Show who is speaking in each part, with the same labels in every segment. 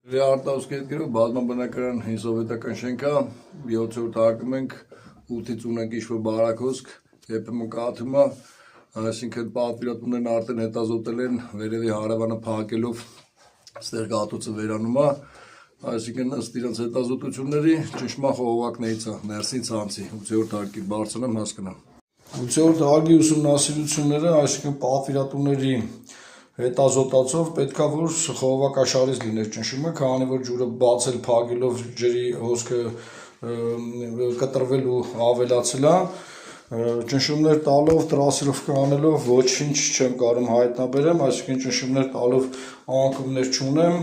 Speaker 1: Արտահոսքերով բազմաբնակարան հինսովետական շենքա 7-րդ հարկում ենք 8-ից ունենք ինչ-որ բարակ հոսք, երբեմն կաթում է, այսինքն պատվիրատուներն արդեն հետազոտել են վերևի հարևանը փակելով ստեղ կաթոցը վերանում է, այսինքն ըստ իրենց հետազոտությունների ճնշման խողովակներից է, ներսին ցանցի, 8-րդ հարկի բարձրանում հասկանամ։ 8-րդ հարկի ուսումնասիրությունները, այսինքն պատվիրատուների հետազոտացով պետք է որ խողովակաշարից լիներ ճնշումը, քանի որ ջուրը բացել փակելով ջրի հոսքը կտրվել ու ավելացել է, ճնշումներ տալով, տրասիրովկա անելով ոչինչ չեմ կարող հայտնաբերեմ, այսինքն ճնշումներ տալով անկումներ չունեմ,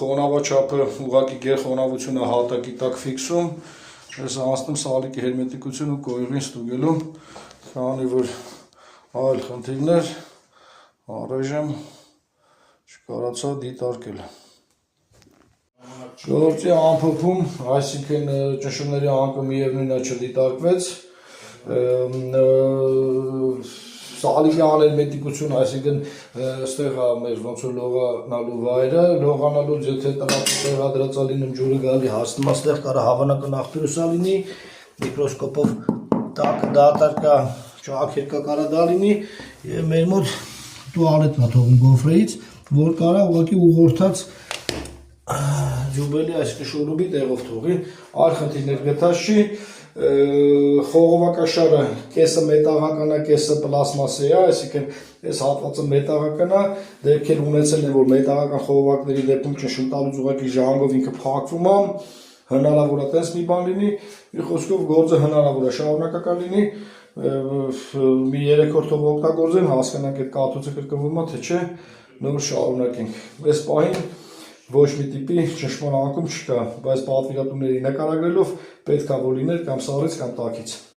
Speaker 1: խոնավաչափը ուղղակի գերխոնավությունը հատակի տակ ֆիքսում, ես անցնում սալիկի հերմետիկություն ու կոյուղին ստուգելու, քանի որ այլ խնդիրներ առայժմ չկարողացա դիտարկել։ Գործի ամփոփում, այսինքն ճնշումների անկում միևնույն է չդիտարկվեց, սալիկի անհերմետիկություն, այսինքն ստեղ է մեր ոնց որ լողանալու վայրը, լողանալուց եթե տեղադրած լինում ջուրը գալի հասնում է ստեղ կարա հավանական աղբյուրս լինի, միկրոսկոպով դատարկա ճաքերկա կարա դա լինի եւ մեր մոտ տուալետ է թողում գոֆրեից, որ կարա ուղղակի ուղղորդած ջուբելի, այսինքն շուրուբի տեղով թողի, այլ խնդիրներ գտած չի, խողովակաշարը կեսը մետաղական է, կեսը պլաստմասե է, այսինքն այս հատվածը մետաղական է, դեպքեր ունեցել են, որ մետաղական խողովակների դեպքում ճնշում տալուց ուղղակի ժանգով ինքը փակվում է, հնարավոր է տես մի բան լինի, մի խոսքով գործը հնարավոր է շարունակական լինի, մի 3 օր թող օգտագործեն, հասկանանք այդ կաթոցը կրկնվում է, թե չէ, նոր շարունակենք։ Այս պահին ոչ մի տիպի ճնշման անկում չկա, բայց պատվիրատուների նկարագրելով պետք է որ լիներ կամ սառից կամ տաքից։